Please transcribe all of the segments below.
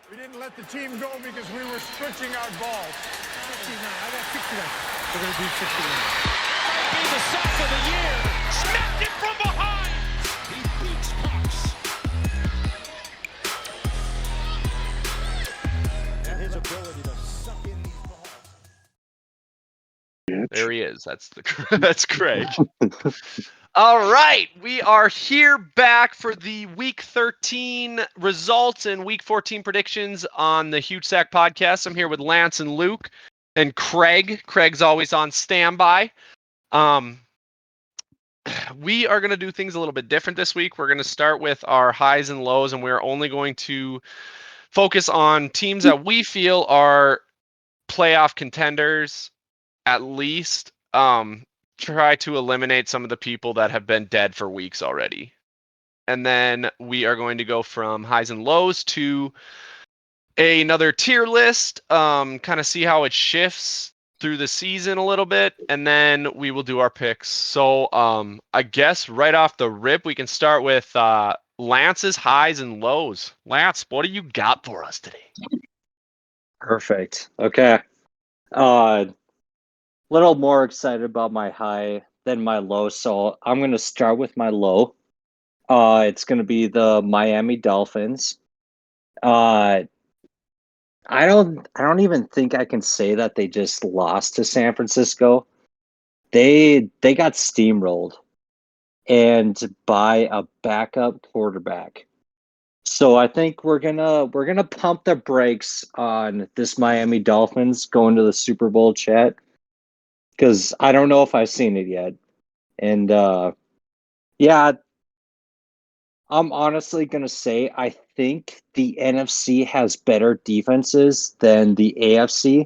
We didn't let the team go because we were stretching out balls. 69. I got 69. We're going to do 69. Might be the sack of the year. Smacked it from behind. He beats pucks. And his ability to suck in these balls. There he is. That's Craig. All right, we are here back for the Week 13 results and Week 14 predictions on the Huge Sack Podcast. I'm here with Lance and Luke and Craig. Craig's always on standby. We are going to do things a little bit different this week. We're going to start with our highs and lows, and we're only going to focus on teams that we feel are playoff contenders, at least. Try to eliminate some of the people that have been dead for weeks already. And then we are going to go from highs and lows to another tier list, kind of see how it shifts through the season a little bit, and then we will do our picks. So I guess right off the rip, we can start with Lance's highs and lows. Lance, what do you got for us today? Perfect. Okay. Little more excited about my high than my low, so I'm going to start with my low. It's going to be the Miami Dolphins. I don't even think I can say that they just lost to San Francisco. They got steamrolled, and by a backup quarterback. So I think we're gonna pump the brakes on this Miami Dolphins going to the Super Bowl chat, because I don't know if I've seen it yet. And yeah, I'm honestly going to say I think the NFC has better defenses than the AFC.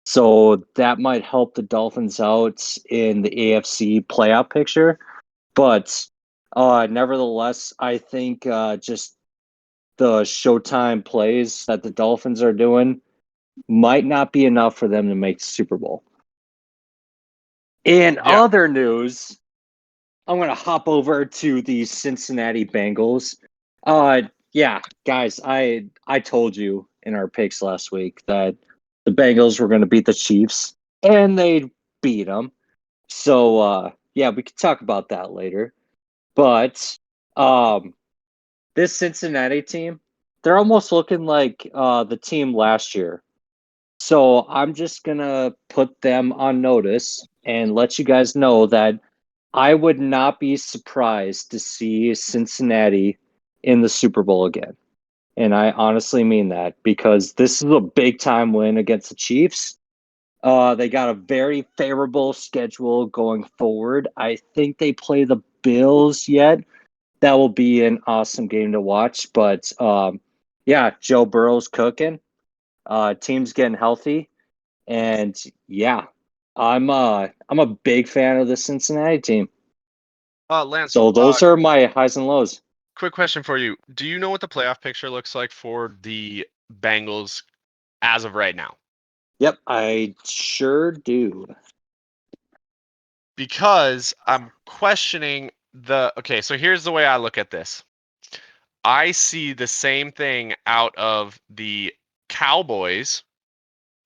So that might help the Dolphins out in the AFC playoff picture. But nevertheless, I think just the Showtime plays that the Dolphins are doing might not be enough for them to make the Super Bowl. In other news, I'm going to hop over to the Cincinnati Bengals. Yeah, guys, I told you in our picks last week that the Bengals were going to beat the Chiefs, and they beat them. So, yeah, we could talk about that later. But this Cincinnati team, they're almost looking like the team last year. So I'm just going to put them on notice and let you guys know that I would not be surprised to see Cincinnati in the Super Bowl again. And I honestly mean that, because this is a big-time win against the Chiefs. They got a very favorable schedule going forward. I think they play the Bills yet. That will be an awesome game to watch. But, yeah, Joe Burrow's cooking. Team's getting healthy. And, yeah, I'm a big fan of the Cincinnati team. Lance, So those are my highs and lows. Quick question for you. Do you know what the playoff picture looks like for the Bengals as of right now? Yep, I sure do. Because I'm questioning okay, so here's the way I look at this. I see the same thing out of the Cowboys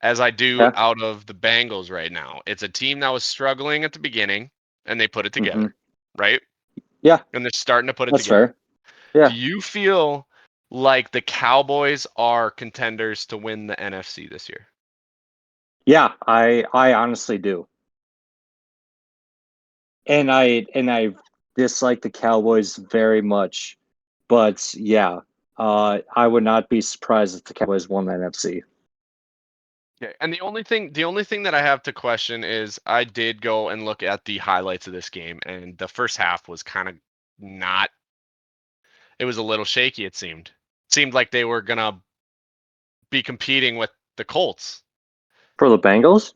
as I do out of the Bengals right now. It's a team that was struggling at the beginning, and they put it together, right? Yeah. And they're starting to put it That's together. Fair. Yeah. Do you feel like the Cowboys are contenders to win the NFC this year? Yeah, I honestly do. And I dislike the Cowboys very much. But yeah, I would not be surprised if the Cowboys won the NFC. Okay. And the only thing that I have to question is I did go and look at the highlights of this game, and the first half was kind of not. It was a little shaky. It seemed like they were gonna be competing with the Colts. For the Bengals?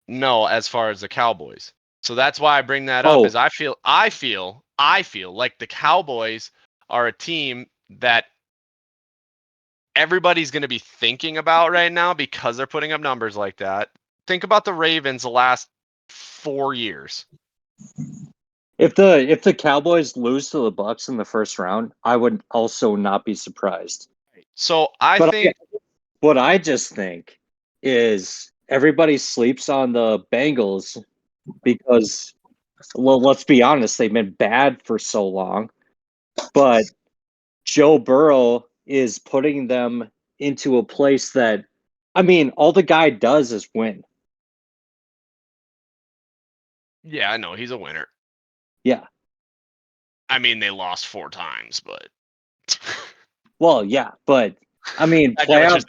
No, as far as the Cowboys. So that's why I bring that up. Is I feel like the Cowboys are a team that everybody's going to be thinking about right now because they're putting up numbers like that. Think about the Ravens the last 4 years. If the Cowboys lose to the Bucks in the first round, I would also not be surprised. So I But think what I just think is everybody sleeps on the Bengals because, well, let's be honest, they've been bad for so long. But Joe Burrow is putting them into a place that, I mean, all the guy does is win. yeah, I know he's a winner. Yeah. I mean, they lost 4 times, but Well, yeah, but I mean, I get what you're playoff.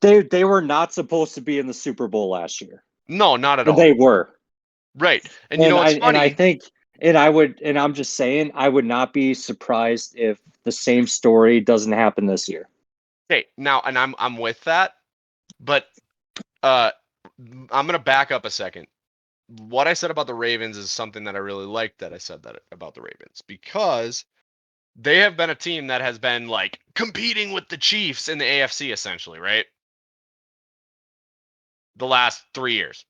saying. They were not supposed to be in the Super Bowl last year, No, not at and all. they were. Right. And you know what's And I funny? think, and I'm just saying, I would not be surprised if the same story doesn't happen this year. Okay, now, and I'm with that, but I'm gonna back up a second. What I said about the Ravens is something that I really liked that I said that about the Ravens because they have been a team that has been like competing with the Chiefs in the AFC essentially, right? The last 3 years.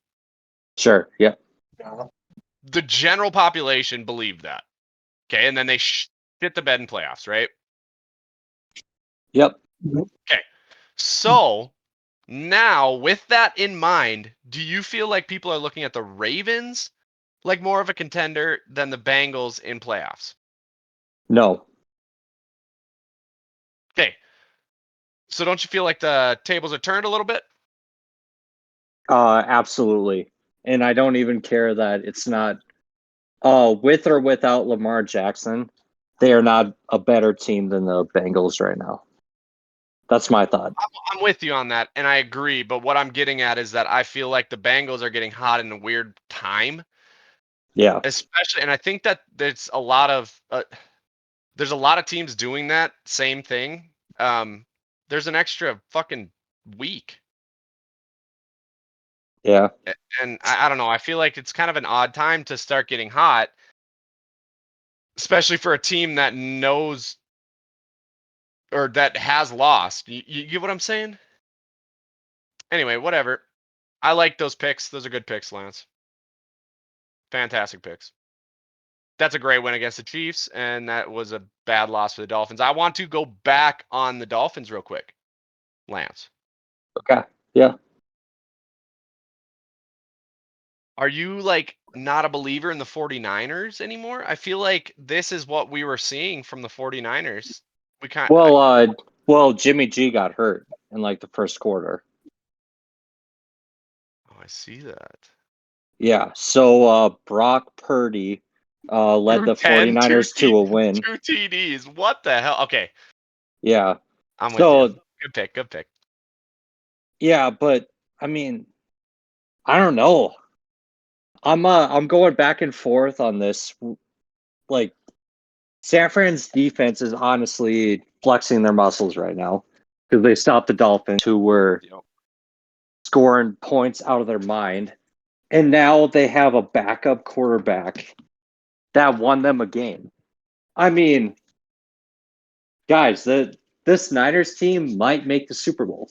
Sure. Yeah. The general population believed that. Okay, and then they shit the bed in playoffs, right? Yep. Okay. So now, with that in mind, do you feel like people are looking at the Ravens like more of a contender than the Bengals in playoffs? No. Okay. So don't you feel like the tables are turned a little bit? Absolutely. And I don't even care that it's not with or without Lamar Jackson, they are not a better team than the Bengals right now. That's my thought. I'm with you on that, and I agree. But what I'm getting at is that I feel like the Bengals are getting hot in a weird time, Yeah. especially, and I think that there's a lot of teams doing that same thing. There's an extra fucking week. Yeah. And I don't know. I feel like it's kind of an odd time to start getting hot, especially for a team that knows or that has lost. You get what I'm saying? Anyway, whatever. I like those picks. Those are good picks, Lance. Fantastic picks. That's a great win against the Chiefs, and that was a bad loss for the Dolphins. I want to go back on the Dolphins real quick, Lance. Okay. Yeah. Are you like not a believer in the 49ers anymore? I feel like this is what we were seeing from the 49ers. We kind Well, Jimmy G got hurt in like the first quarter. Oh, I see that. Yeah. So Brock Purdy led the 49ers to a win. 2 TDs. What the hell? Okay, Yeah. I'm with So you. Good pick. Good pick. yeah, but I mean, I don't know. I'm going back and forth on this. Like San Fran's defense is honestly flexing their muscles right now because they stopped the Dolphins, who were Yep. scoring points out of their mind, and now they have a backup quarterback that won them a game. I mean, guys, this Niners team might make the Super Bowl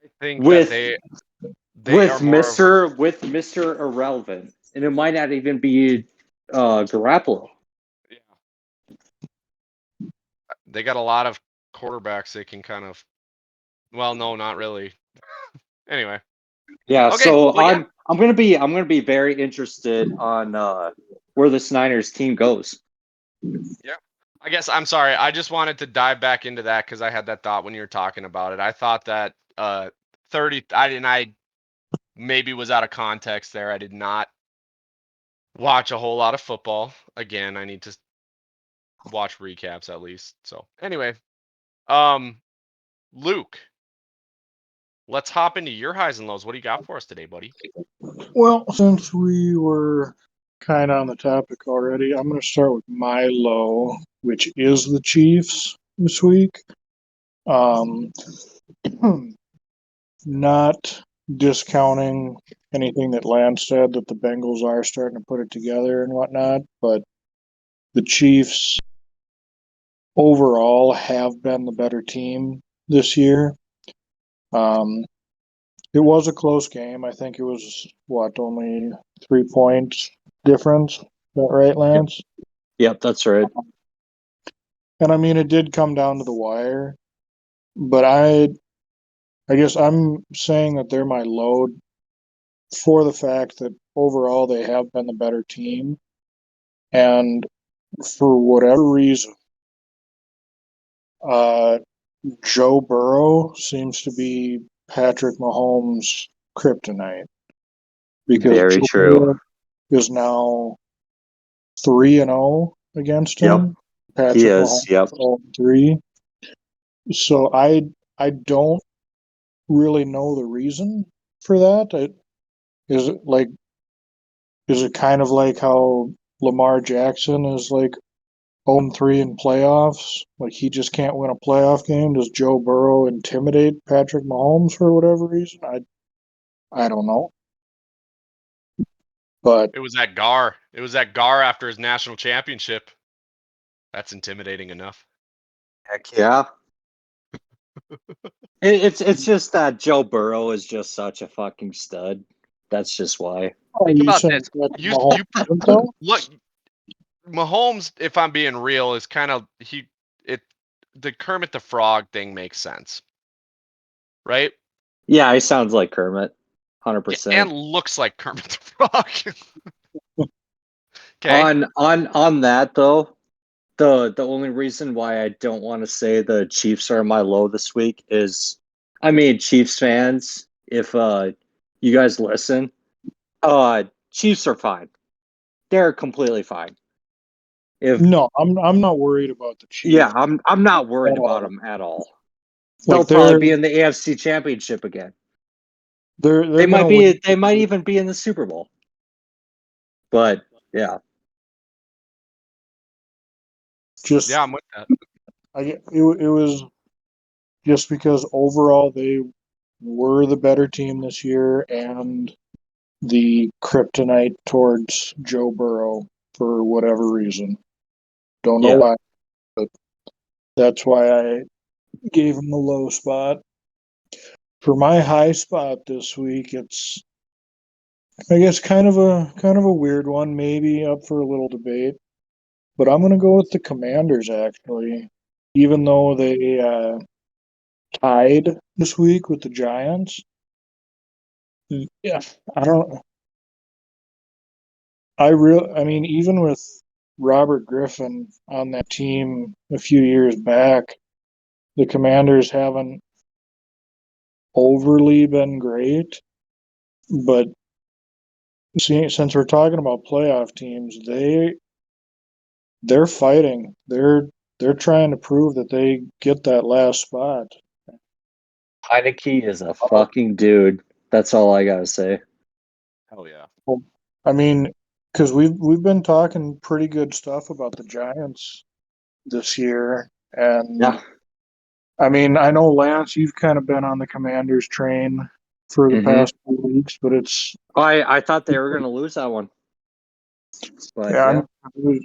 I think with that they are more of Mr. Irrelevant, and it might not even be Garoppolo. they got a lot of quarterbacks they can kind of. Well, no, not really. Anyway. Yeah, Okay, so well, yeah. I'm gonna be very interested on where this Niners team goes. Yeah. I guess I'm sorry. I just wanted to dive back into that because I had that thought when you were talking about it. I thought that 30. I maybe was out of context there. I did not watch a whole lot of football. Again, I need to watch recaps at least. So anyway, Luke, let's hop into your highs and lows. What do you got for us today, buddy? Well, since we were kind of on the topic already, I'm going to start with my low, which is the Chiefs this week. Not discounting anything that Lance said that the Bengals are starting to put it together and whatnot, but the Chiefs overall have been the better team this year. It was a close game. I think it was only 3 points difference. Is that right, Lance? Yep, that's right. And I mean, it did come down to the wire. but I guess I'm saying that they're my low for the fact that overall they have been the better team. And for whatever reason, uh, Joe Burrow seems to be Patrick Mahomes' kryptonite because Very Joe true. Burrow is now 3-0 against Yep. him. He Patrick is. Mahomes Yep. 0-3. So I don't really know the reason for that. Is it like is it kind of like how Lamar Jackson is like 0-3 in playoffs? Like he just can't win a playoff game. Does Joe Burrow intimidate Patrick Mahomes for whatever reason? I don't know. But It was that Gar. It was that Gar after his national championship. That's intimidating enough. Heck yeah. It's just that Joe Burrow is just such a fucking stud. That's just why. Think you about saying this. Patrick You Mahomes you isn't though? look Mahomes, if I'm being real, is kind of the Kermit the Frog thing makes sense. Right? Yeah, he sounds like Kermit. Yeah, 100%. and looks like Kermit the Frog. Okay. On that though, the only reason why I don't want to say the Chiefs are my low this week is, I mean, Chiefs fans, if you guys listen, Chiefs are fine. They're completely fine. If No, I'm not worried about the Yeah, Chiefs I'm not worried at about all. them at all. They'll Like probably be in the AFC Championship again. they're gonna win. They might even be in the Super Bowl. But yeah. Just Yeah, I'm with that. it was just because overall they were the better team this year and the kryptonite towards Joe Burrow for whatever reason. Don't know Yeah. why, but that's why I gave him the low spot. For my high spot this week, it's I guess kind of a weird one, maybe up for a little debate. But I'm gonna go with the Commanders actually, even though they tied this week with the Giants. Yeah, I don't. I mean, even with Robert Griffin on that team a few years back, the Commanders haven't overly been great. But since we're talking about playoff teams, they're fighting. They're trying to prove that they get that last spot. Heineke is a fucking dude. That's all I gotta say. Hell yeah. I mean, because we've been talking pretty good stuff about the Giants this year, and Yeah. I mean, I know Lance, you've kind of been on the Commanders train for the Mm-hmm. past few weeks, but it's I thought they were gonna lose that one. But yeah, yeah.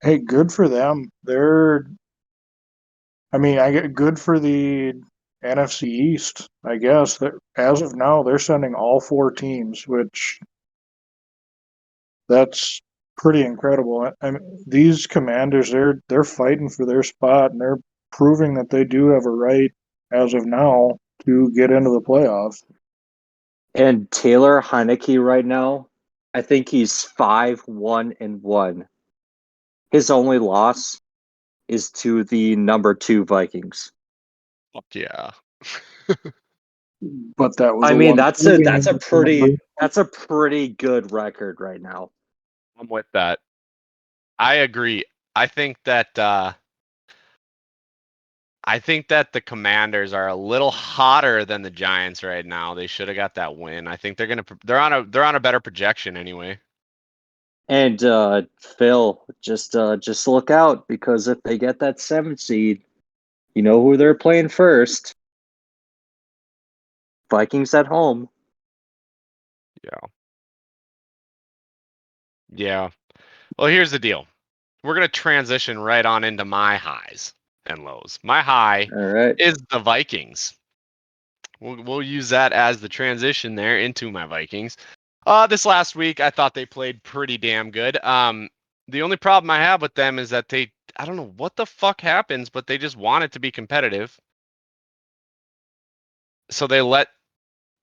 hey, good for them. I mean, I get good for the NFC East. I guess that as of now, they're sending all four teams, which that's pretty incredible. I mean, these Commanders, they're fighting for their spot, and they're proving that they do have a right as of now to get into the playoffs. And Taylor Heineke right now, I think he's 5-1-1. His only loss is to the number 2 Vikings. Fuck yeah. But that was I a mean, one. that's a pretty good record right now. I'm with that. I agree. I think that the Commanders are a little hotter than the Giants right now. They should have got that win. I think they're on a better projection anyway. And Phil, just look out, because if they get that 7 seed, you know who they're playing first. Vikings at home. Yeah. Yeah. Well, here's the deal. We're going to transition right on into my highs and lows. My high All right. is the Vikings. We'll use that as the transition there into my Vikings. This last week, I thought they played pretty damn good. The only problem I have with them is that I don't know what the fuck happens, but they just want it to be competitive. So they let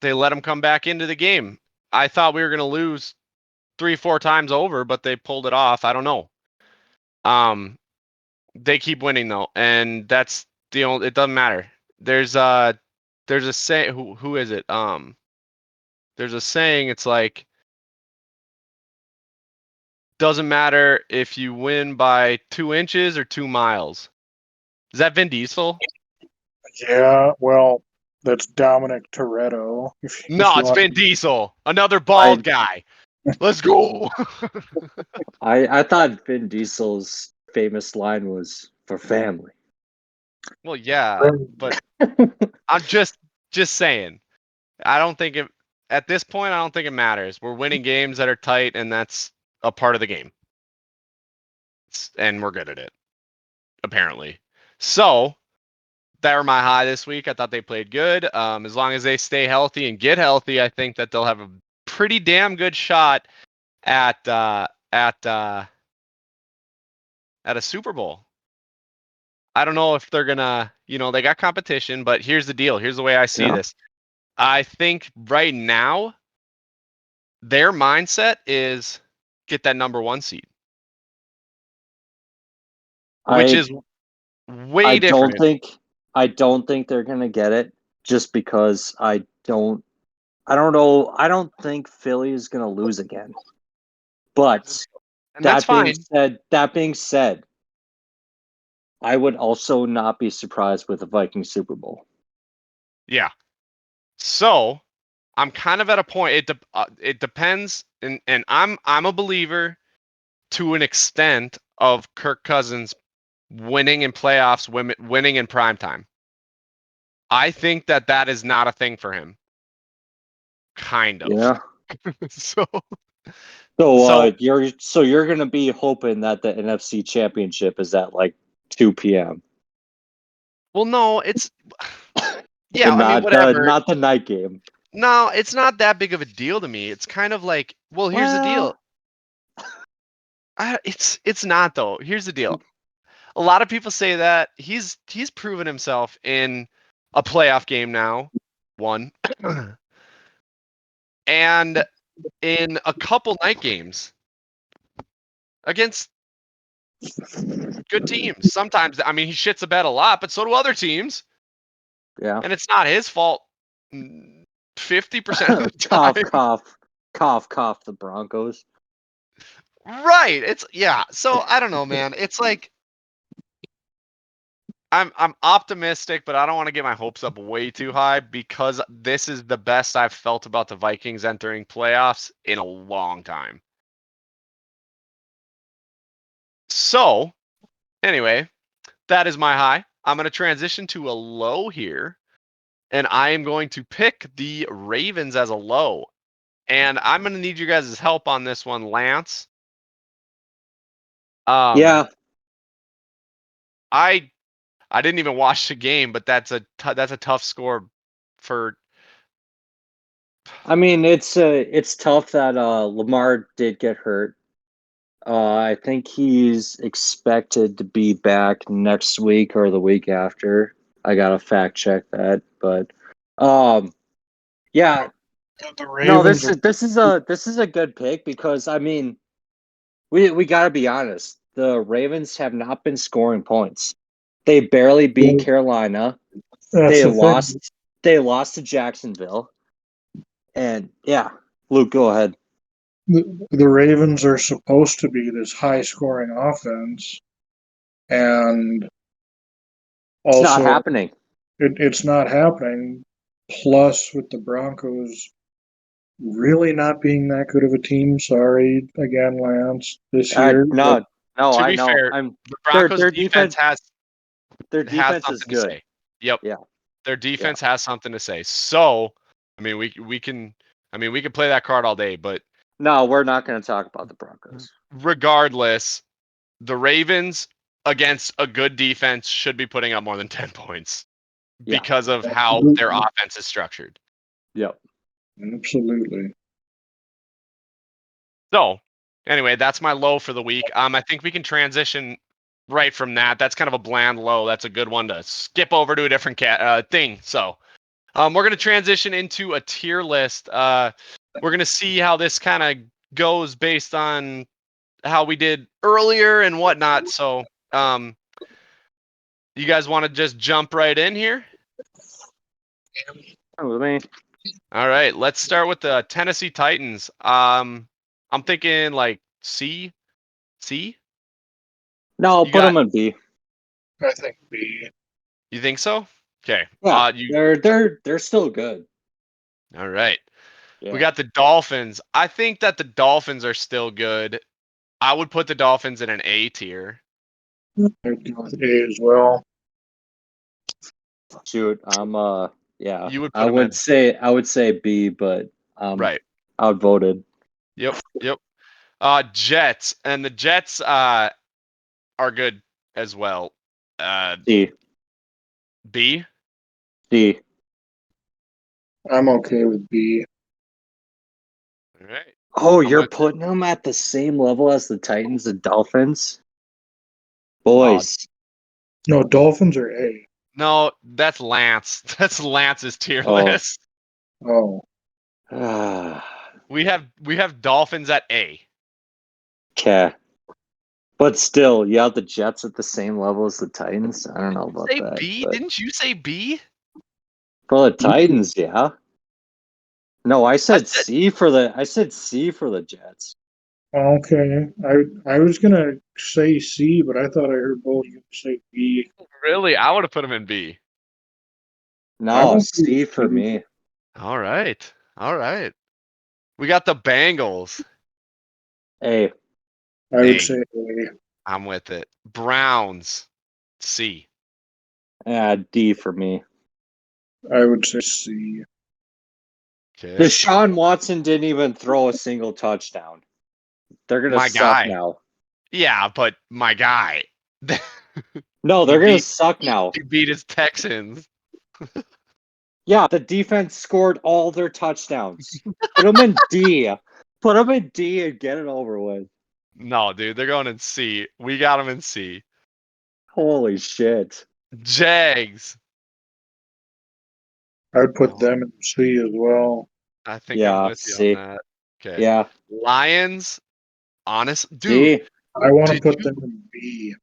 him come back into the game. I thought we were going to lose 3-4 times over, but they pulled it off. I don't know. They keep winning though, and that's the only. It doesn't matter. There's a say. Who is it? There's a saying. It's like, doesn't matter if you win by 2 inches or 2 miles. Is that Vin Diesel? Yeah, well, that's Dominic Toretto. If No, you it's want, Vin Diesel, another bald guy. Let's go. I thought Vin Diesel's famous line was for family. Well, yeah, but I'm just saying. I don't think it at this point. I don't think it matters. We're winning games that are tight, and that's a part of the game. And we're good at it, apparently. So that were my high this week. I thought they played good. As long as they stay healthy and get healthy, I think that they'll have a pretty damn good shot at a Super Bowl. I don't know if they're gonna, they got competition, but here's the deal. Here's the way I see this. I think right now their mindset is get that number 1 seed, which is way different. I don't think they're gonna get it just because I don't know. I don't think Philly is gonna lose again. But And that's fine. that being said, I would also not be surprised with a Viking Super Bowl. Yeah. So I'm kind of at a point. It depends, and I'm a believer to an extent of Kirk Cousins winning in playoffs, winning in primetime. I think that is not a thing for him. Kind of. Yeah. So you're gonna be hoping that the NFC Championship is at like 2 p.m. Well, no, it's yeah. And I mean, whatever. not the night game. No, it's not that big of a deal to me. It's kind of like, well, here's the deal. It's not though. Here's the deal. A lot of people say that he's proven himself in a playoff game now, one, and in a couple night games against good teams. Sometimes, I mean, he shits the bed a lot, but so do other teams. Yeah. And it's not his fault 50% of the time. cough, the Broncos. Right. So I don't know, man. It's like I'm optimistic, but I don't want to get my hopes up way too high because this is the best I've felt about the Vikings entering playoffs in a long time. So, anyway, that is my high. I'm going to transition to a low here, and I am going to pick the Ravens as a low. And I'm going to need you guys' help on this one, Lance. Yeah. I didn't even watch the game, but that's a tough score for. I mean, it's tough that Lamar did get hurt. I think he's expected to be back next week or the week after. I gotta fact check that, but yeah. the No, Ravens this is a good pick because I mean, we gotta be honest. The Ravens have not been scoring points. They barely beat Carolina. that's They the lost. thing. They lost to Jacksonville. And yeah, Luke, go ahead. The Ravens are supposed to be this high-scoring offense, and It's also not happening. it's not happening. Plus, with the Broncos really not being that good of a team. Sorry again, Lance, this year. No, To I be know. fair, the Broncos their defense has defense is something good. to say. Yep. Yeah. Their defense has something to say. So, I mean, we can play that card all day, but No, we're not going to talk about the Broncos. regardless, the Ravens against a good defense should be putting up more than 10 points because of how their offense is structured. Yep. Absolutely. So, anyway, that's my low for the week. I think we can transition right from that. That's kind of a bland low. That's a good one to skip over to a different thing. So, We're going to transition into a tier list. We're going to see how this kind of goes based on how we did earlier and whatnot. So, you guys want to just jump right in here? With me. All right, let's start with the Tennessee Titans. I'm thinking like C. No, You put got- them in B. I think B. You think so? Okay. Yeah, You they're still good. all right. Yeah. We got the Dolphins. I think that the Dolphins are still good. I would put the Dolphins in an A tier. I'd go with A as well. Shoot, I'm yeah. You would put I 'em would in. say B, but Right. outvoted. Yep. Jets, and the Jets are good as well. D. B. D. I'm okay with B. All right. Oh, I'm you're with- putting them at the same level as the Titans and Dolphins? Boys. No, Dolphins are A. No, that's Lance. That's Lance's tier Oh. list. Oh, We have Dolphins at A. Okay. But still, you have the Jets at the same level as the Titans? I don't know about Say that. B? But Didn't you say B? for the Titans, yeah. No, I said said- C for the Jets. okay. I was gonna say C, but I thought I heard both of you say B. Really? I would have put him in B. I'm No, okay C with for C. me. All right. We got the Bengals. A. I would A. say A. I'm with it. Browns. C. D for me. I would say C. Okay. Deshaun Watson didn't even throw a single touchdown. They're gonna My suck guy. now. Yeah, but my guy. No, they're He gonna beat- suck now. He beat his Texans. Yeah, the defense scored all their touchdowns. Put them in D. Put them in D and get it over with. No, dude, they're going in C. We got them in C. Holy shit. Jags. I would put them in C as well. I think Yeah, I'm with you C. on that. Okay. Yeah. Lions. Honest, dude. D. I want to Did put you- them in B.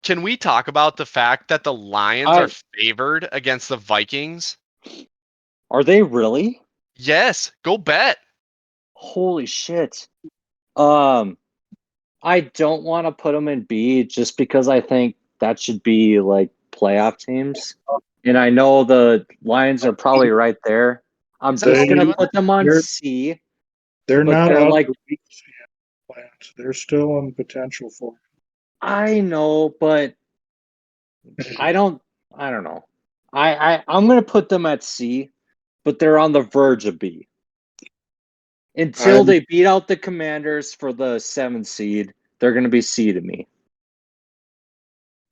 Can we talk about the fact that the Lions are favored against the Vikings? Are they really? Yes. Go bet. Holy shit. I don't want to put them in B just because I think that should be like playoff teams. And I know the Lions are probably right there. I'm Is that just what gonna we're put them on They're- C. They're But not they're out like- of the weak plans. They're still in potential for. I know, but I don't know. I'm gonna put them at C, but they're on the verge of B. Until I'm- they beat out the Commanders for the 7th seed, they're gonna be C to me.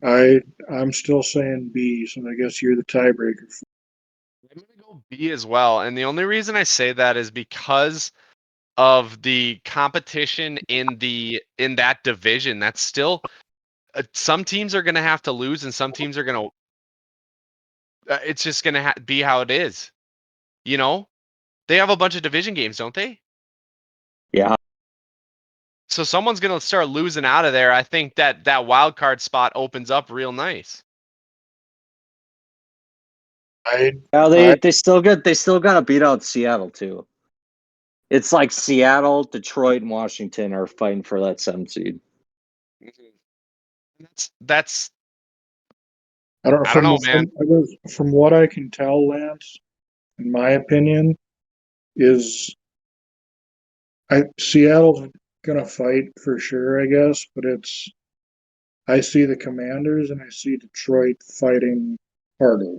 I'm still saying B, so I guess you're the tiebreaker. I'm gonna go B as well, and the only reason I say that is because of the competition in that division. That's still some teams are gonna have to lose, and some teams are gonna. It's just gonna be how it is. You know, they have a bunch of division games, don't they? Yeah. So someone's gonna start losing out of there. I think that wild card spot opens up real nice. Yeah, they still gotta beat out Seattle too. It's like Seattle, Detroit, and Washington are fighting for that 7th seed. That's I don't, I don't know, man. From what I can tell, Lance, in my opinion, is Seattle's gonna fight for sure, I guess, but I see the Commanders and I see Detroit fighting harder.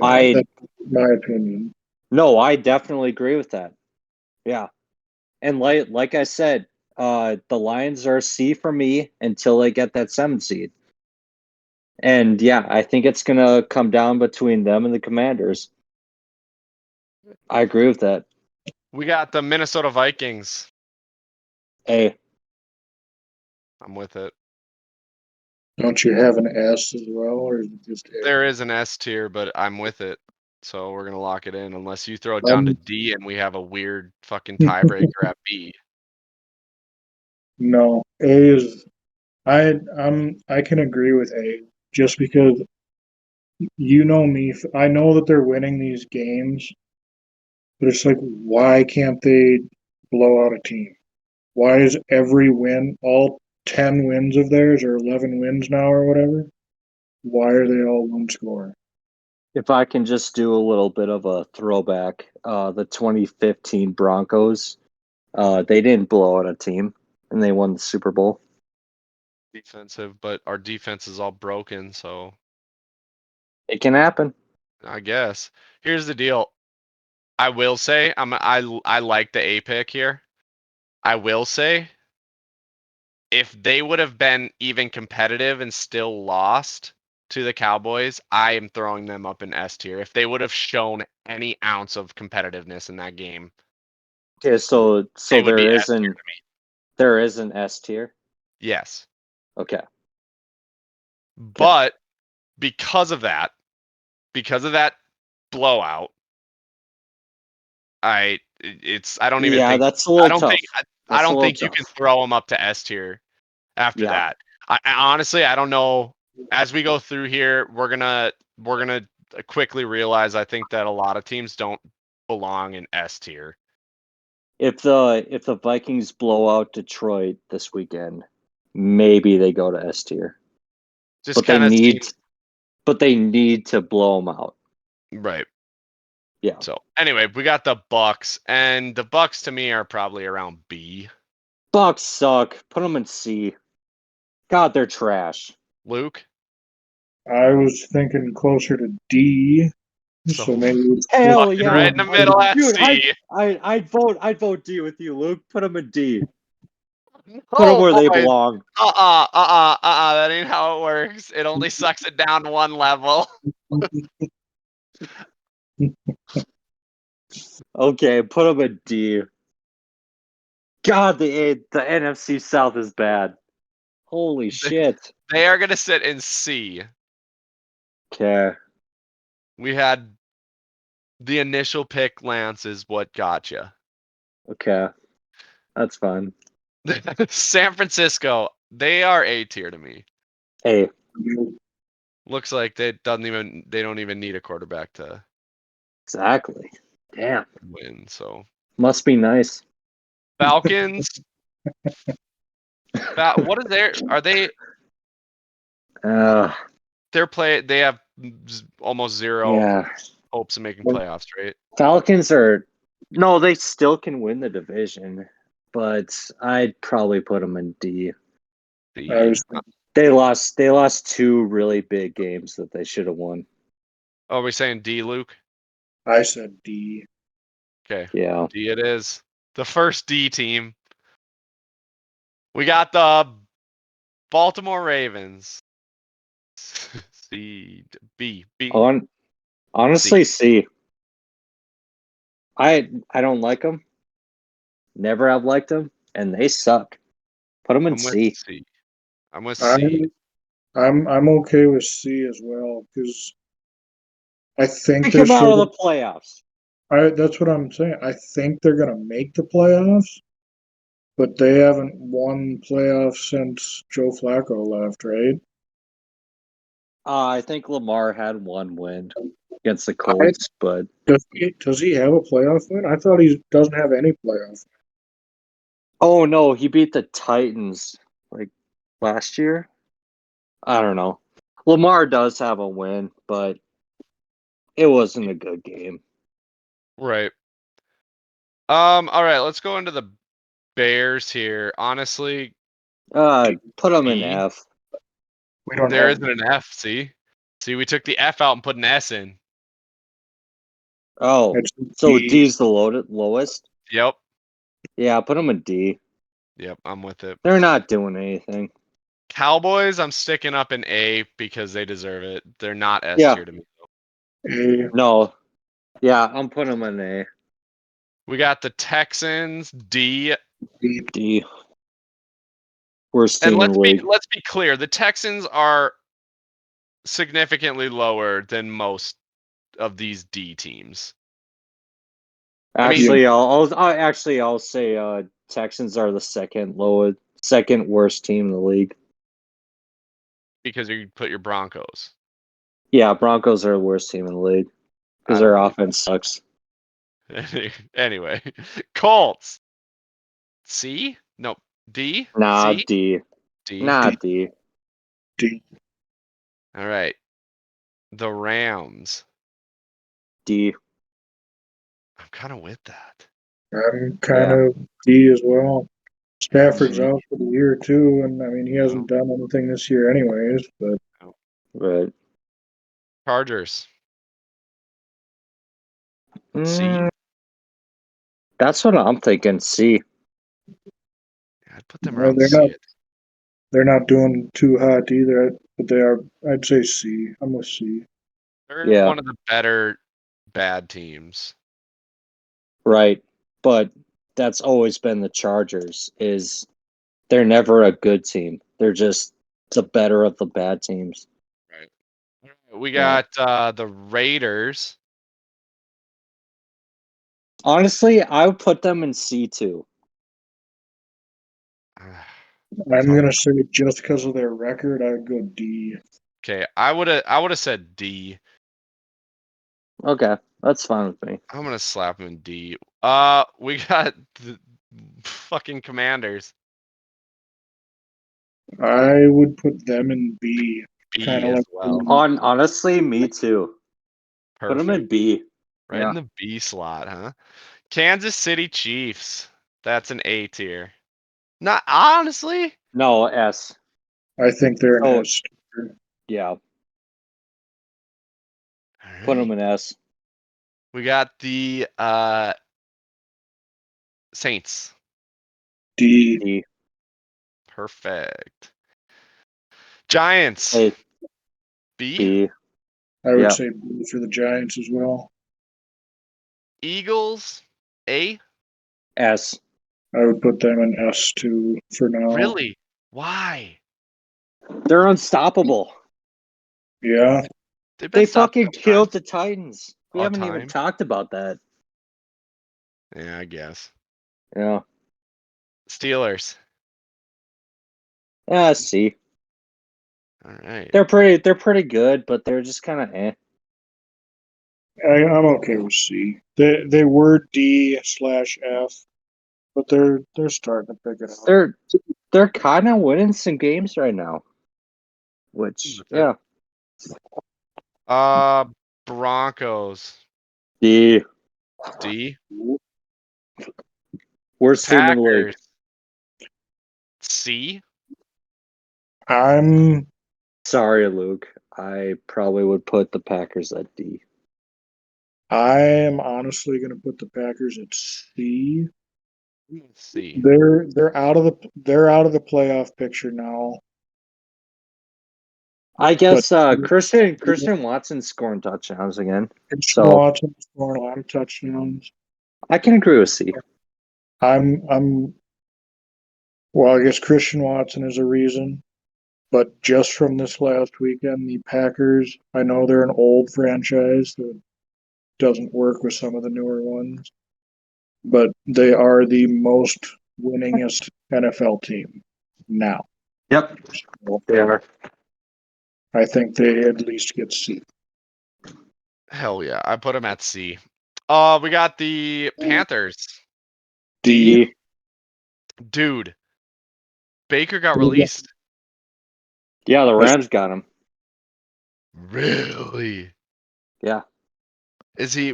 I- That's my opinion. No, I definitely agree with that. Yeah. And like I said, the Lions are C for me until they get that 7th seed. And yeah, I think it's gonna come down between them and the Commanders. I agree with that. We got the Minnesota Vikings. A. I'm with it. Don't you have an S as well, or is it just A? There is an S tier, but I'm with it. So we're gonna lock it in unless you throw it down to D and we have a weird fucking tiebreaker at B. No, A is. I can agree with A just because you know me. I know that they're winning these games, but it's like, why can't they blow out a team? Why is every win, all 10 wins of theirs or 11 wins now or whatever? Why are they all one score? If I can just do a little bit of a throwback, the 2015 Broncos, they didn't blow out a team and they won the Super Bowl. Defensive, but our defense is all broken, so It can happen. I guess. Here's the deal. I will say I like the A pick here. I will say if they would have been even competitive and still lost to the Cowboys, I am throwing them up in S tier. If they would have shown any ounce of competitiveness in that game, Okay, so they would be there S tier to isn't me. there is an S tier. Yes. Okay. But because of that blowout, I don't even Yeah, think that's a little tough. I That's a don't little think you can tough. throw them up to S tier after Yeah. that. I honestly I don't know. As we go through here, we're gonna quickly realize I think that a lot of teams don't belong in S tier. If the Vikings blow out Detroit this weekend, maybe they go to S tier. Just But they kind of need seems but they need to blow them out. right. Yeah. So anyway, we got the Bucks, and the Bucks to me are probably around B. Bucks suck. Put them in C. God, they're trash. Luke, I was thinking closer to D, so so maybe we Hell fucking yeah. right in the middle at Dude, C. I'd vote D with you, Luke. Put them in D. Put them Oh where they boy, belong. that ain't how it works. It only sucks it down one level. Okay, put them in D. God, the NFC South is bad. Holy shit. They are gonna sit in C. Okay. We had the initial pick, Lance, is what got you. Okay. That's fine. San Francisco, they are A tier to me. Hey, Looks like they don't even need a quarterback to exactly. Damn. win. So Must be nice. Falcons, what is their? Are they? Uh, They have almost zero yeah. hopes of making playoffs, right? Falcons are. No, they still can win the division, but I'd probably put them in D. I was, They lost two really big games that they should have won. Oh, are we saying D, Luke? I said D. Okay, Yeah. D it is. The first D team. We got the Baltimore Ravens. C, B. Honestly, C. I don't like them. Never have liked them, and they suck. Put them in I'm with C. C. I'm with C. I'm okay with C as well because I think Kick they're them out of still. the playoffs. That's what I'm saying. I think they're gonna make the playoffs, but they haven't won playoffs since Joe Flacco left, right? I think Lamar had one win against the Colts, but Does he have a playoff win? I thought he doesn't have any playoff. oh no, he beat the Titans like last year. I don't know. Lamar does have a win, but it wasn't a good game. Right. All right, let's go into the Bears here. Honestly, Put them in D. F. We don't There have. isn't an F, see? See, we took the F out and put an S in. Oh, It's so D. D's the lowest? Yep. Yeah, put them in D. Yep, I'm with it. They're not doing anything. Cowboys, I'm sticking up in A because they deserve it. They're not S Yeah. tier to me. A. No. Yeah, I'm putting them in A. We got the Texans, D. D. Worst And team in the league. let's be clear, the Texans are significantly lower than most of these D teams. Actually, I'll say Texans are the second worst team in the league. Because you put your Broncos. Yeah, Broncos are the worst team in the league because I don't their believe offense sucks. Anyway, Colts. C? No, D? Nah, C? D. D. Nah, D. D. All right. The Rams. D. I'm kind of with that. I'm kind of D as well. Stafford's out for the year too, and I mean he hasn't done anything this year anyways. But Right. Chargers. C? Mm, that's what I'm thinking. C. I'd put them no, around they're C. not. They're not doing too hot either, but they are. I'd say C. I'm with C. They're Yeah. one of the better bad teams. Right. But that's always been the Chargers. Is they're never a good team. They're just the better of the bad teams. We Yeah. got the Raiders. Honestly, I would put them in C too. I'm gonna say just because of their record, I'd go D. Okay, I would have said D. Okay, that's fine with me. I'm gonna slap him in D. We got the fucking Commanders. I would put them in B. B Kind of as like well. Honestly, me too. Put them in Perfect. B. Right Yeah. in the B slot, huh? Kansas City Chiefs. That's an A tier. Not honestly. No, S. I think they're an Oh. S. Yeah, All put them right. in S. We got the Saints. D. D. Perfect. Giants. Hey, B. B. I would Yeah. say B for the Giants as well. Eagles. A. S. I would put them in S too for now. Really? Why? They're unstoppable. Yeah. They've been They stopped fucking all killed time. the Titans. We All haven't even time? talked about that. Yeah, I guess. Yeah. Steelers. C. All right. They're pretty good, but they're just kind of eh. I'm okay with C. They were D/F, but they're starting to pick it up. They're kind of winning some games right now. Which, yeah. Broncos. D. D. Worst team in the league. Packers. C. I'm Sorry, Luke. I probably would put the Packers at D. I'm honestly gonna put the Packers at C. C. They're out of the playoff picture now. I guess Christian Watson's scoring touchdowns again. Christian So Watson scoring a lot of touchdowns. I can agree with C. Well, I guess Christian Watson is a reason, but just from this last weekend, the Packers, I know they're an old franchise that doesn't work with some of the newer ones, but they are the most winningest NFL team now. Yep. So They are. I think they at least get C. Hell yeah. I put them at C. We got the Panthers. D. Dude. Baker got released. Yeah, the Rams got him. Really? Yeah. Is he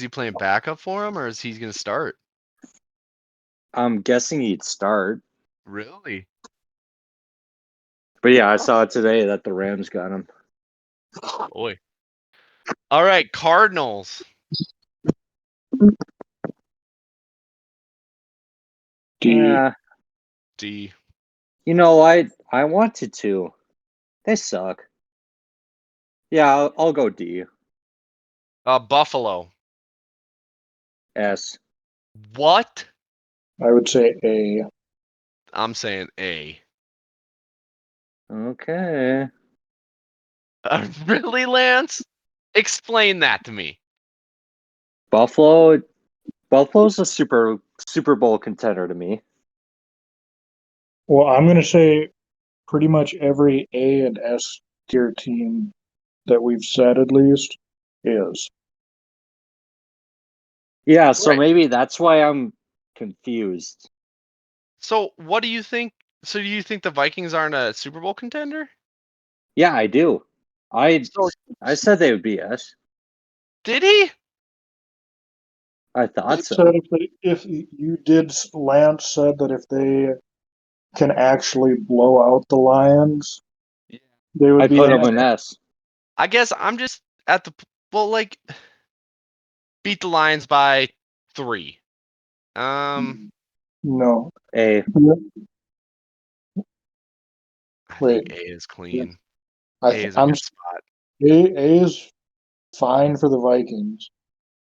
playing backup for him or is he gonna start? I'm guessing he'd start. Really? But yeah, I saw it today that the Rams got him. Boy. All right, Cardinals. D. Yeah. D. You know, I wanted to. They suck. Yeah, I'll go D. Buffalo. S. What? I would say A. I'm saying A. Okay. Really, Lance? Explain that to me. Buffalo's a Super Bowl contender to me. Well, I'm going to say pretty much every A and S tier team that we've said at least is. Yeah, so Right. maybe that's why I'm confused. So what do you think? So do you think the Vikings aren't a Super Bowl contender? Yeah, I do. I So said they would be yes. did he? I I thought said so. if you did, Lance said that if they can actually blow out the Lions, Yeah. they would I be put in them an S. I guess I'm just at the like beat the Lions by 3. No. A. I Wait. think A is clean. I A th- is a I'm good spot. A is fine for the Vikings.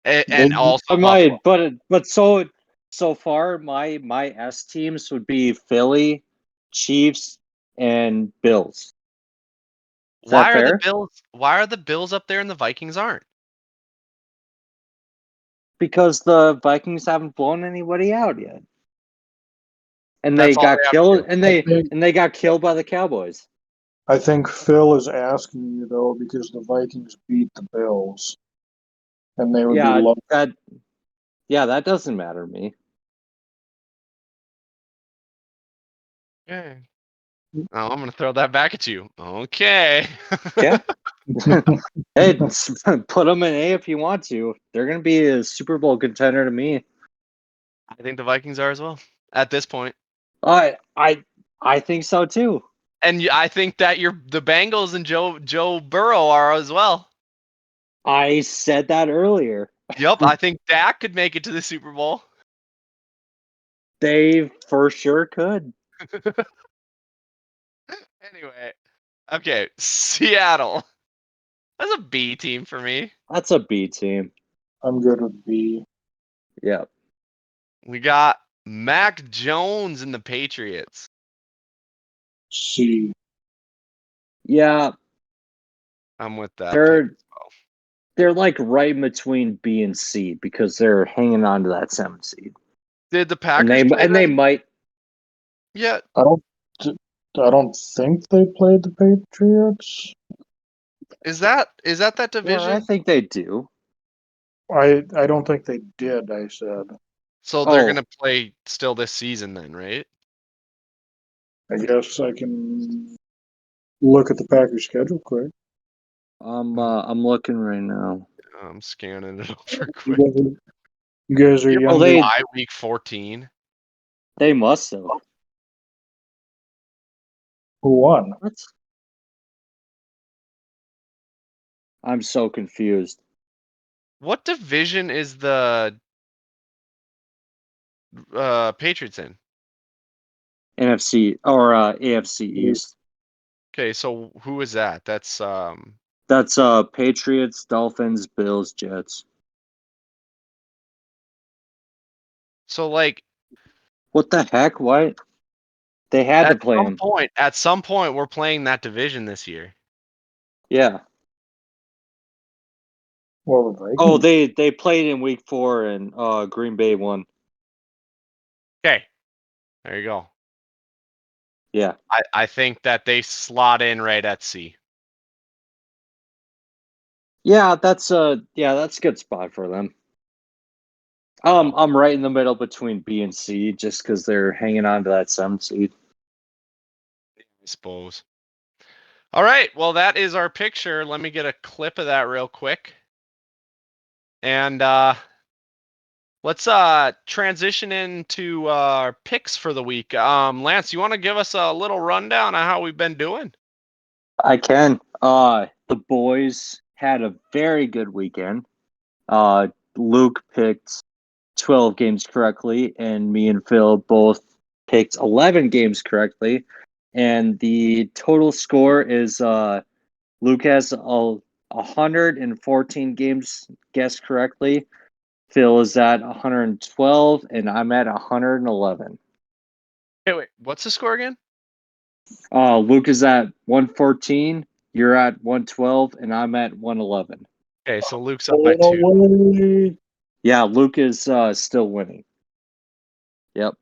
They And also But Buffalo. but so far my S teams would be Philly, Chiefs, and Bills. Is that fair? Why are the Bills up there and the Vikings aren't? Because the Vikings haven't blown anybody out yet. And they That's all got they have to killed do. and they got killed by the Cowboys. I think Phil is asking you though because the Vikings beat the Bills, and they would be Yeah, low. that doesn't matter to me. Okay. Oh, I'm gonna throw that back at you. Okay. Okay. Hey, put them in A if you want to. They're going to be a Super Bowl contender to me. I think the Vikings are as well at this point. I I think so too. And I think that the Bengals and Joe Burrow are as well. I said that earlier. Yep, I think Dak could make it to the Super Bowl. They for sure could. Anyway, okay, Seattle. That's a B team for me. That's a B team. I'm good with B. Yeah. We got Mac Jones and the Patriots. C. Yeah, I'm with that pick they're as well. they're like right in between B and C because they're hanging on to that 7 seed. Did the And Packers play they them? might Yeah. I don't think they played the Patriots. Is that yeah, I division? think they do. I don't think they did. I said. So they're Oh, gonna play still this season then, right? I guess I can look at the Packers schedule quick. I'm looking right now. I'm scanning it over You quick. guys are, you guys are You're younger. they- by week 14. They must have. Who won? What? I'm so confused. What division is the Patriots in? NFC or AFC East. Okay, so who is that? That's That's Patriots, Dolphins, Bills, Jets. so like What the heck? What? They had to play him. at some point we're playing that division this year. Yeah. Well, the Vikings. Oh, they played in week 4 and Green Bay won. Okay. There you go. Yeah. I think that they slot in right at C. Yeah, that's a good spot for them. I'm right in the middle between B and C just because they're hanging on to that 7 seed. I suppose. All right. Well, that is our picture. Let me get a clip of that real quick. And let's transition into our picks for the week. Lance, you want to give us a little rundown on how we've been doing? I can. The boys had a very good weekend. Luke picked 12 games correctly, and me and Phil both picked 11 games correctly. And the total score is Luke has 114 games guessed correctly. Phil is at 112, and I'm at 111. Wait. What's the score again? Luke is at 114, you're at 112, and I'm at 111. Okay, so Luke's up by Pulling 2. away. Yeah, Luke is still winning. Yep.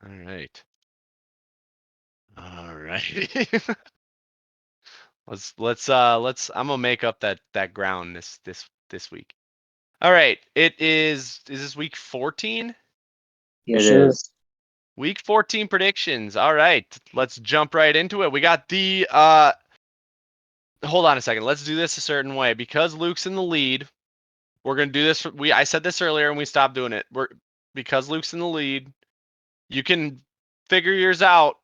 All right. All right. let's I'm gonna make up that ground this week. All right. Is this week 14? Yes, It sir. is. Week 14 predictions. All right. Let's jump right into it. We got the hold on a second. Let's do this a certain way. Because Luke's in the lead, we're gonna do this. I said this earlier and we stopped doing it. Because Luke's in the lead, you can figure yours out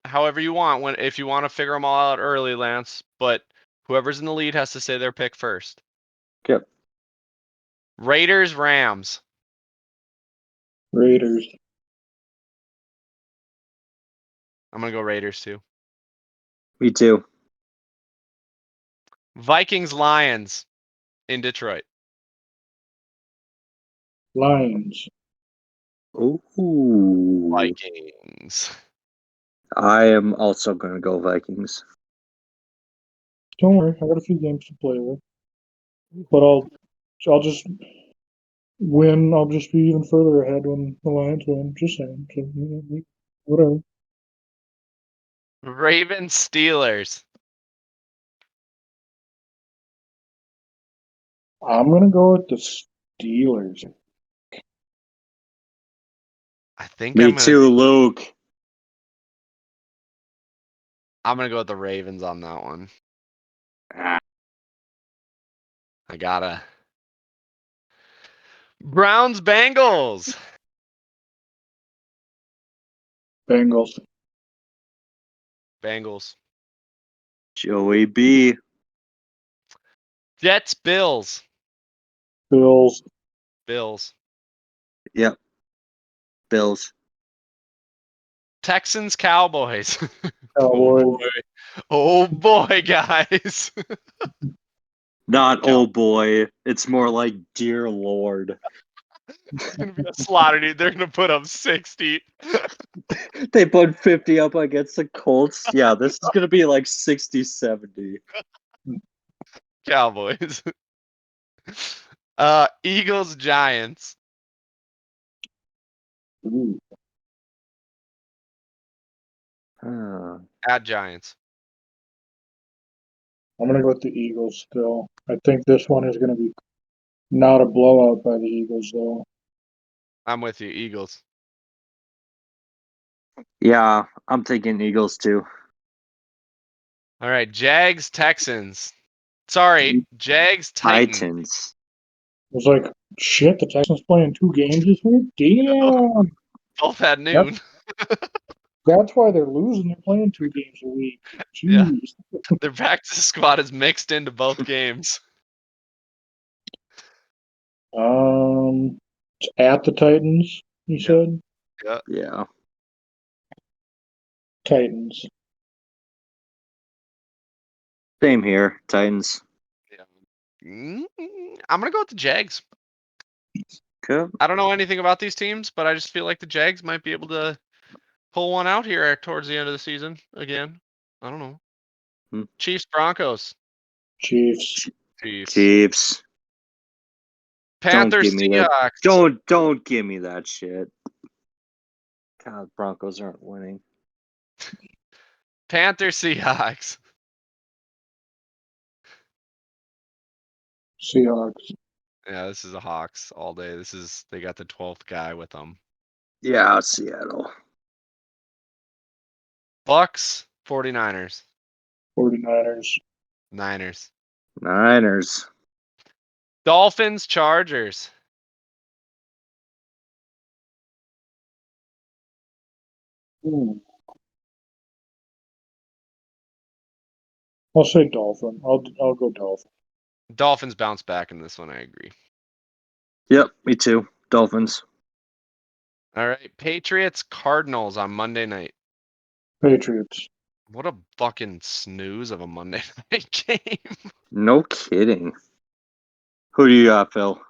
however you want if you want to figure them all out early, Lance. But whoever's in the lead has to say their pick first. Yep. Raiders, Rams. Raiders. I'm gonna go Raiders too. Me too. Vikings, Lions in Detroit. Lions. Ooh. Vikings. I am also going to go Vikings. Don't worry, I got a few games to play with. But I'll just win. I'll just be even further ahead when the Lions win. Just saying. So, whatever. Ravens, Steelers. I'm gonna go with the Steelers. I think Me too, Luke. I'm gonna go with the Ravens on that one. Ah, I gotta. Browns, Bengals. Bengals. Bengals. Joey B. Jets, Bills. Bills. Bills. Yep. Bills. Texans, Cowboys. Cowboys. Oh boy, guys. Not Cow- oh boy. It's more like dear Lord. It's gonna be a slaughter, dude. They're gonna put up 60. They put 50 up against the Colts. Yeah, this is going to be like 60-70. Cowboys. Eagles, Giants. Ooh. At Giants. I'm gonna go with the Eagles still. I think this one is gonna be not a blowout by the Eagles though. I'm with you, Eagles. Yeah, I'm thinking Eagles too. All right, Jags, Texans. Sorry, Jags, Titans. Titans. I was like, shit, the Texans playing 2 games this week? Damn. Both at noon. That's why they're losing. They're playing 2 games a week. Yeah. Jeez. Their practice squad is mixed into both games. It's at the Titans, you said? Yeah. Titans. Same here. Titans. I'm gonna go with the Jags. Okay. I don't know anything about these teams, but I just feel like the Jags might be able to pull one out here towards the end of the season again. I don't know. Hmm. Chiefs, Broncos. Chiefs. Chiefs. Panthers, give me that. Seahawks. Don't give me that shit. God, Broncos aren't winning. Panthers, Seahawks. Seahawks. Yeah, this is a Hawks all day. They got the 12th guy with them. Yeah, Seattle. Bucks, 49ers. 49ers. Niners. Niners. Dolphins, Chargers. Ooh. I'll say Dolphin. I'll go Dolphin. Dolphins bounce back in this one, I agree. Yep, me too. Dolphins. All right, Patriots, Cardinals on Monday night. Patriots. What a fucking snooze of a Monday night game. No kidding. Who do you got, Phil?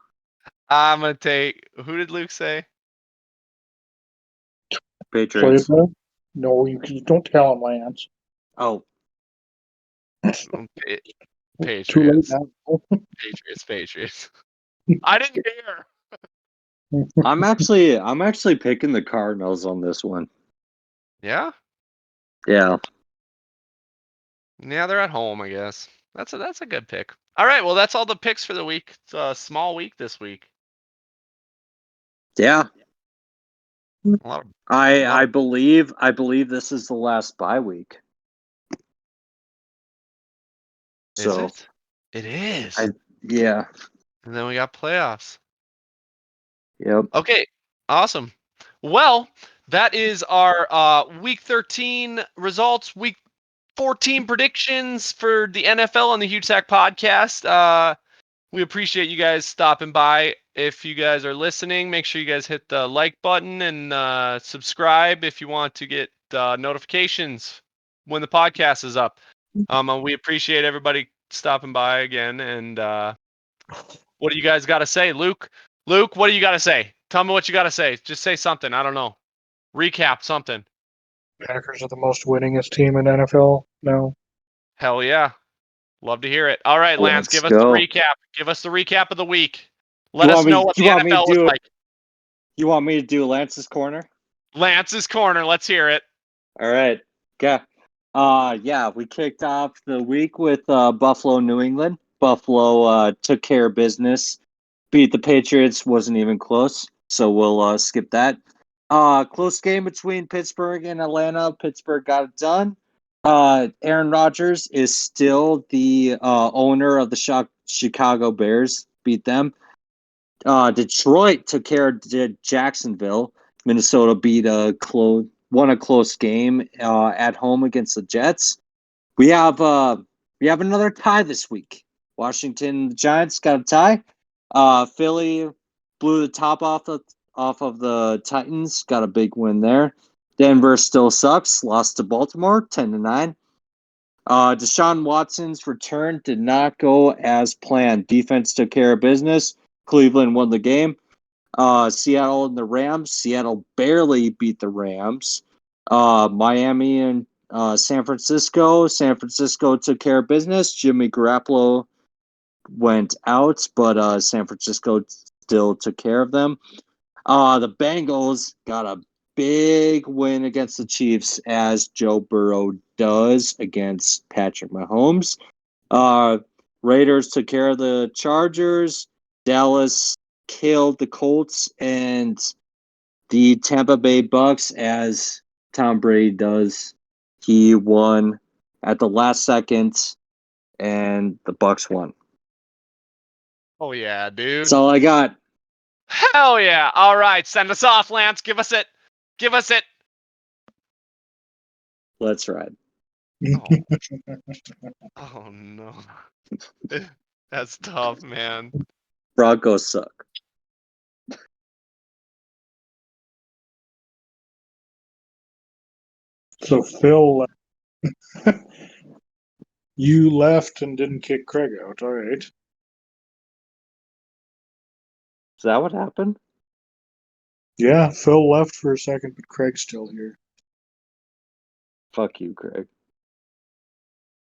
I'm gonna take. Who did Luke say? Play Patriots. it back? No, you don't tell him, Lance. Oh, Too late Patriots. now. Patriots. I didn't care. I'm actually picking the Cardinals on this one. Yeah? Yeah. Yeah, they're at home, I guess. That's a good pick. All right, well, that's all the picks for the week. It's a small week this week. Yeah. A lot of, I believe this is the last bye week. is So it? It is. yeah. And then we got playoffs. Yep. Okay, awesome. Well, that is our week 13 results, week 14 predictions for the NFL on the Huge Sack podcast. We appreciate you guys stopping by. If you guys are listening, make sure you guys hit the like button and subscribe if you want to get notifications when the podcast is up. We appreciate everybody stopping by again. And what do you guys got to say, Luke? Luke, what do you got to say? Tell me what you got to say. Just say something. I don't know. Recap something. Packers are the most winningest team in NFL now. Hell yeah. Love to hear it. All right, Lance, Let's give us go. the recap. Give us the recap of the week. You Let us want me- know what you the want me to NFL was do it? like. You want me to do Lance's corner? Lance's corner. Let's hear it. All right. Okay. Yeah, we kicked off the week with Buffalo, New England. Buffalo took care of business, beat the Patriots, wasn't even close. So we'll skip that. Close game between Pittsburgh and Atlanta. Pittsburgh got it done. Aaron Rodgers is still the owner of the Chicago Bears. Beat them. Detroit took care of Jacksonville. Minnesota won a close game at home against the Jets. We have another tie this week. Washington Giants got a tie. Philly blew the top off of the Titans. Got a big win there. Denver still sucks. Lost to Baltimore 10-9. Deshaun Watson's return did not go as planned. Defense took care of business. Cleveland won the game. Seattle and the Rams. Seattle barely beat the Rams. Miami and San Francisco. San Francisco took care of business. Jimmy Garoppolo went out, but San Francisco still took care of them. The Bengals got a big win against the Chiefs, as Joe Burrow does against Patrick Mahomes. Raiders took care of the Chargers. Dallas killed the Colts and the Tampa Bay Bucks, as Tom Brady does. He won at the last second, and the Bucks won. Oh yeah, dude. That's all I got. Hell yeah. All right, send us off, Lance. Give us it. Give us it. Let's ride. Oh no. That's tough, man. Broncos suck. So Phil, you left and didn't kick Craig out. All right. Is that what happened? Yeah, Phil left for a second, but Craig's still here. Fuck you, Craig.